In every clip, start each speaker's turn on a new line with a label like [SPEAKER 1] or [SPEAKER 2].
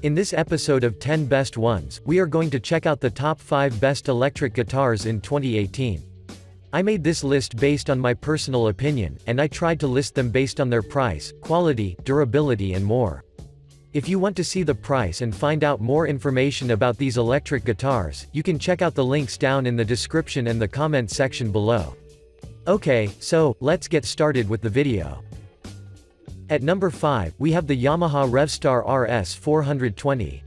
[SPEAKER 1] In this episode of 10 Best Ones, we are going to check out the top 5 best electric guitars in 2018. I made this list based on my personal opinion, and I tried to list them based on their price, quality, durability and more. If you want to see the price and find out more information about these electric guitars, you can check out the links down in the description and the comment section below. Okay, so, let's get started with the video. At number 5, we have the Yamaha RevStar RS 420.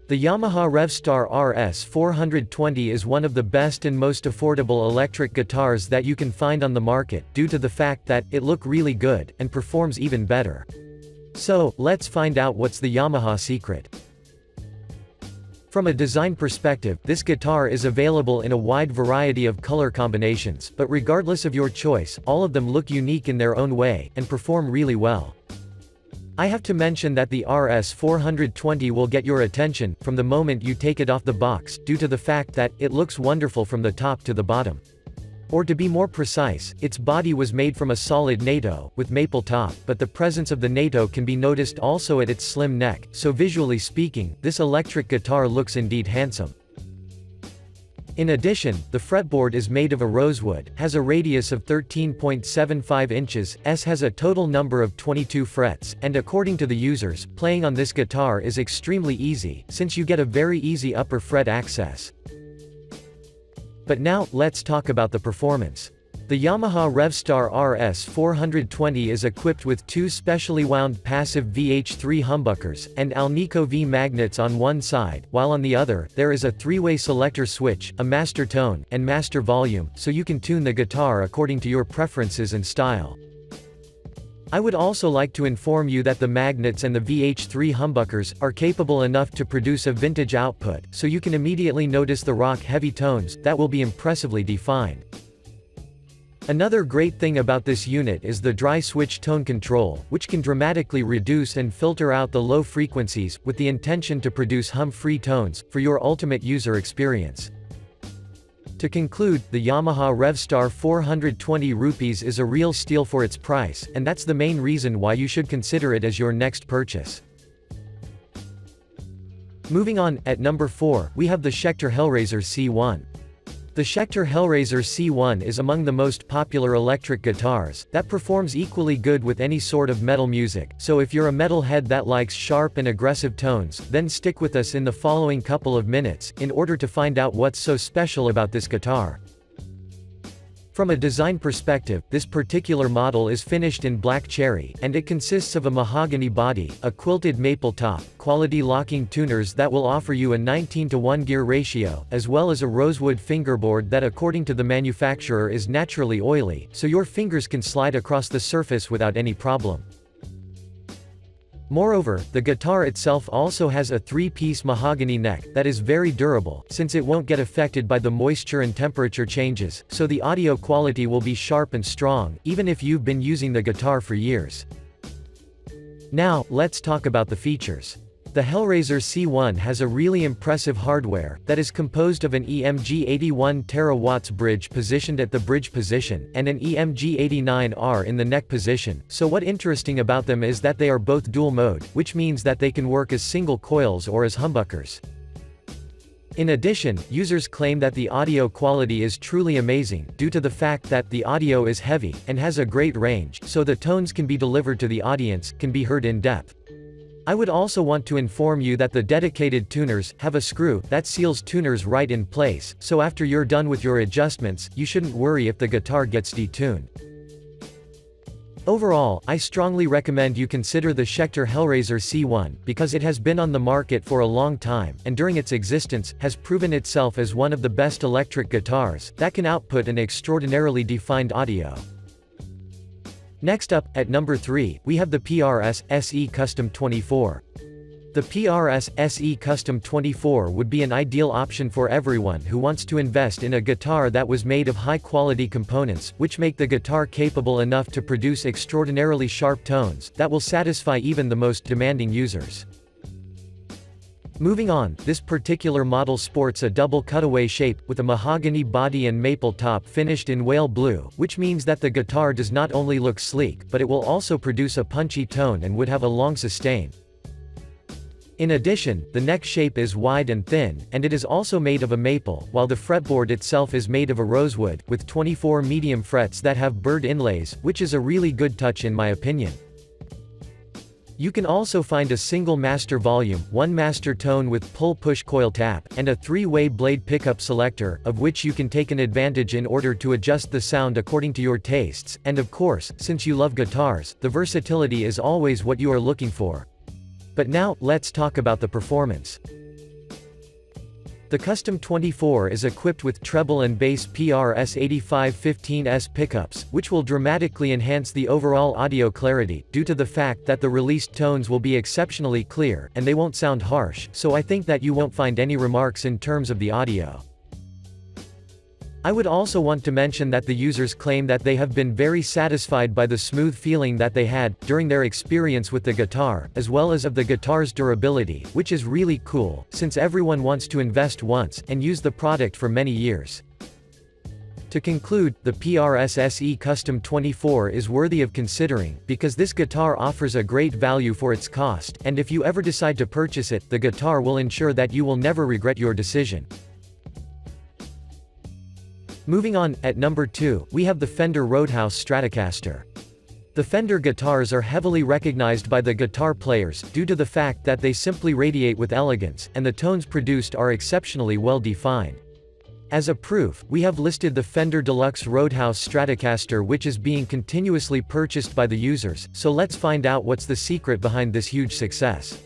[SPEAKER 1] The Yamaha RevStar RS 420 is one of the best and most affordable electric guitars that you can find on the market, due to the fact that it looks really good, and performs even better. So, let's find out what's the Yamaha secret. From a design perspective, this guitar is available in a wide variety of color combinations, but regardless of your choice, all of them look unique in their own way, and perform really well. I have to mention that the RS 420 will get your attention, from the moment you take it off the box, due to the fact that, it looks wonderful from the top to the bottom. Or to be more precise, its body was made from a solid NATO, with maple top, but the presence of the NATO can be noticed also at its slim neck, so visually speaking, this electric guitar looks indeed handsome. In addition, the fretboard is made of a rosewood, has a radius of 13.75 inches, has a total number of 22 frets, and according to the users, playing on this guitar is extremely easy, since you get a very easy upper fret access. But now, let's talk about the performance. The Yamaha RevStar RS 420 is equipped with two specially wound passive VH3 humbuckers, and Alnico V magnets on one side, while on the other, there is a three-way selector switch, a master tone, and master volume, so you can tune the guitar according to your preferences and style. I would also like to inform you that the magnets and the VH3 humbuckers are capable enough to produce a vintage output, so you can immediately notice the rock-heavy tones that will be impressively defined. Another great thing about this unit is the dry switch tone control, which can dramatically reduce and filter out the low frequencies, with the intention to produce hum-free tones, for your ultimate user experience. To conclude, the Yamaha RevStar 420 rupees is a real steal for its price, and that's the main reason why you should consider it as your next purchase. Moving on, at number 4, we have the Schecter Hellraiser C1. The Schecter Hellraiser C1 is among the most popular electric guitars, that performs equally good with any sort of metal music, so if you're a metalhead that likes sharp and aggressive tones, then stick with us in the following couple of minutes, in order to find out what's so special about this guitar. From a design perspective, this particular model is finished in black cherry, and it consists of a mahogany body, a quilted maple top, quality locking tuners that will offer you a 19:1 gear ratio, as well as a rosewood fingerboard that according to the manufacturer is naturally oily, so your fingers can slide across the surface without any problem. Moreover, the guitar itself also has a three-piece mahogany neck that is very durable, since it won't get affected by the moisture and temperature changes, so the audio quality will be sharp and strong, even if you've been using the guitar for years. Now, let's talk about the features. The Hellraiser C1 has a really impressive hardware, that is composed of an EMG 81 TW bridge positioned at the bridge position, and an EMG 89R in the neck position, so what interesting about them is that they are both dual mode, which means that they can work as single coils or as humbuckers. In addition, users claim that the audio quality is truly amazing, due to the fact that the audio is heavy, and has a great range, so the tones can be delivered to the audience, can be heard in depth. I would also want to inform you that the dedicated tuners have a screw that seals tuners right in place, so after you're done with your adjustments, you shouldn't worry if the guitar gets detuned. Overall, I strongly recommend you consider the Schecter Hellraiser C1, because it has been on the market for a long time, and during its existence, has proven itself as one of the best electric guitars that can output an extraordinarily defined audio. Next up, at number 3, we have the PRS SE Custom 24. The PRS SE Custom 24 would be an ideal option for everyone who wants to invest in a guitar that was made of high-quality components, which make the guitar capable enough to produce extraordinarily sharp tones that will satisfy even the most demanding users. Moving on, this particular model sports a double cutaway shape, with a mahogany body and maple top finished in whale blue, which means that the guitar does not only look sleek, but it will also produce a punchy tone and would have a long sustain. In addition, the neck shape is wide and thin, and it is also made of a maple, while the fretboard itself is made of a rosewood, with 24 medium frets that have bird inlays, which is a really good touch in my opinion. You can also find a single master volume, one master tone with pull-push coil tap, and a 3-way blade pickup selector, of which you can take an advantage in order to adjust the sound according to your tastes, and of course, since you love guitars, the versatility is always what you are looking for. But now, let's talk about the performance. The Custom 24 is equipped with treble and bass PRS 8515S pickups, which will dramatically enhance the overall audio clarity, due to the fact that the released tones will be exceptionally clear, and they won't sound harsh, so I think that you won't find any remarks in terms of the audio. I would also want to mention that the users claim that they have been very satisfied by the smooth feeling that they had during their experience with the guitar, as well as of the guitar's durability, which is really cool, since everyone wants to invest once, and use the product for many years. To conclude, the PRS SE Custom 24 is worthy of considering, because this guitar offers a great value for its cost, and if you ever decide to purchase it, the guitar will ensure that you will never regret your decision. Moving on, at number 2, we have the Fender Roadhouse Stratocaster. The Fender guitars are heavily recognized by the guitar players, due to the fact that they simply radiate with elegance, and the tones produced are exceptionally well defined. As a proof, we have listed the Fender Deluxe Roadhouse Stratocaster, which is being continuously purchased by the users, so let's find out what's the secret behind this huge success.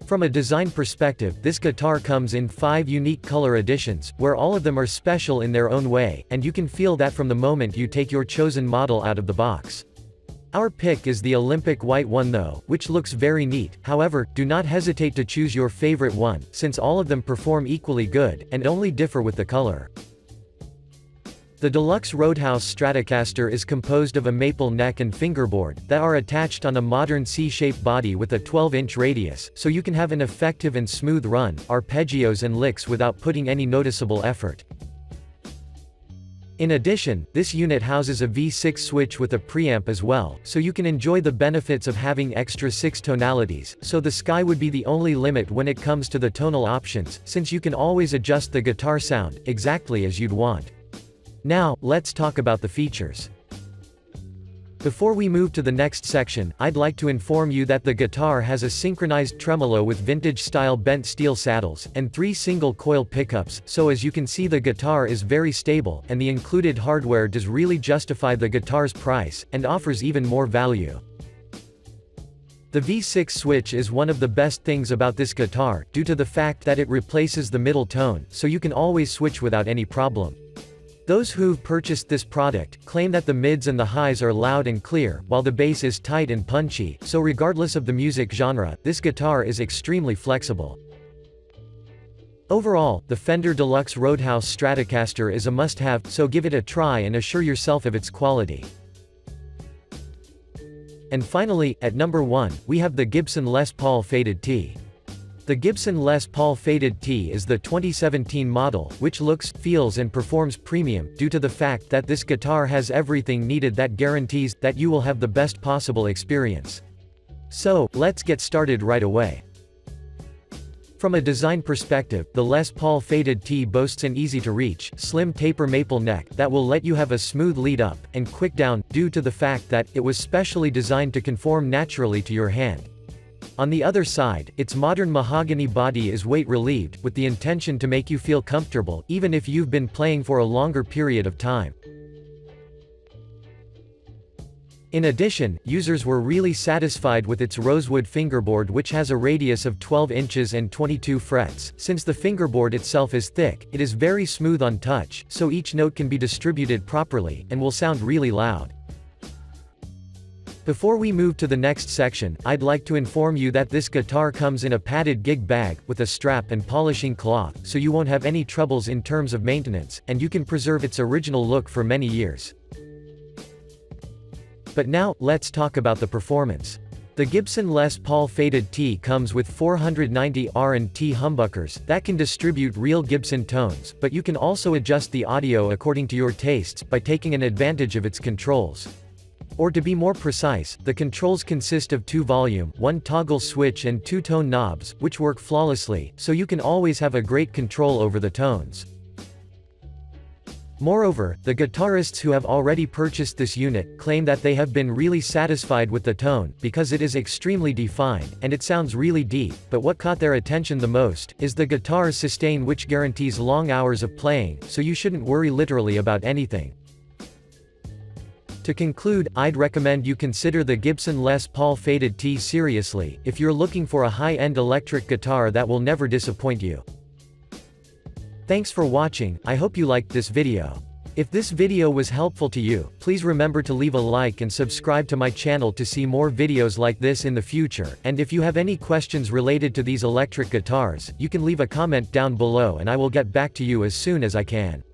[SPEAKER 1] From a design perspective, this guitar comes in 5 unique color editions, where all of them are special in their own way, and you can feel that from the moment you take your chosen model out of the box. Our pick is the Olympic white one though, which looks very neat. However, do not hesitate to choose your favorite one, since all of them perform equally good, and only differ with the color. The Deluxe Roadhouse Stratocaster is composed of a maple neck and fingerboard, that are attached on a modern C-shaped body with a 12-inch radius, so you can have an effective and smooth run, arpeggios and licks without putting any noticeable effort. In addition, this unit houses a V6 switch with a preamp as well, so you can enjoy the benefits of having extra 6 tonalities, so the sky would be the only limit when it comes to the tonal options, since you can always adjust the guitar sound, exactly as you'd want. Now, let's talk about the features. Before we move to the next section, I'd like to inform you that the guitar has a synchronized tremolo with vintage-style bent steel saddles, and 3 single-coil pickups, so as you can see the guitar is very stable, and the included hardware does really justify the guitar's price, and offers even more value. The V6 switch is one of the best things about this guitar, due to the fact that it replaces the middle tone, so you can always switch without any problem. Those who've purchased this product claim that the mids and the highs are loud and clear, while the bass is tight and punchy, so regardless of the music genre, this guitar is extremely flexible. Overall, the Fender Deluxe Roadhouse Stratocaster is a must-have, so give it a try and assure yourself of its quality. And finally, at number 1, we have the Gibson Les Paul Faded T. The Gibson Les Paul Faded T is the 2017 model, which looks, feels and performs premium, due to the fact that this guitar has everything needed that guarantees that you will have the best possible experience. So, let's get started right away. From a design perspective, the Les Paul Faded T boasts an easy-to-reach, slim taper maple neck that will let you have a smooth lead-up, and quick down, due to the fact that it was specially designed to conform naturally to your hand. On the other side, its modern mahogany body is weight-relieved, with the intention to make you feel comfortable, even if you've been playing for a longer period of time. In addition, users were really satisfied with its rosewood fingerboard, which has a radius of 12 inches and 22 frets. Since the fingerboard itself is thick, it is very smooth on touch, so each note can be distributed properly, and will sound really loud. Before we move to the next section, I'd like to inform you that this guitar comes in a padded gig bag, with a strap and polishing cloth, so you won't have any troubles in terms of maintenance, and you can preserve its original look for many years. But now, let's talk about the performance. The Gibson Les Paul Faded T comes with 490 R&T humbuckers that can distribute real Gibson tones, but you can also adjust the audio according to your tastes by taking an advantage of its controls. Or to be more precise, the controls consist of 2 volume, 1 toggle switch and 2 tone knobs, which work flawlessly, so you can always have a great control over the tones. Moreover, the guitarists who have already purchased this unit claim that they have been really satisfied with the tone, because it is extremely defined, and it sounds really deep. But what caught their attention the most is the guitar's sustain, which guarantees long hours of playing, so you shouldn't worry literally about anything. To conclude, I'd recommend you consider the Gibson Les Paul Faded T seriously, if you're looking for a high-end electric guitar that will never disappoint you. Thanks for watching, I hope you liked this video. If this video was helpful to you, please remember to leave a like and subscribe to my channel to see more videos like this in the future, and if you have any questions related to these electric guitars, you can leave a comment down below and I will get back to you as soon as I can.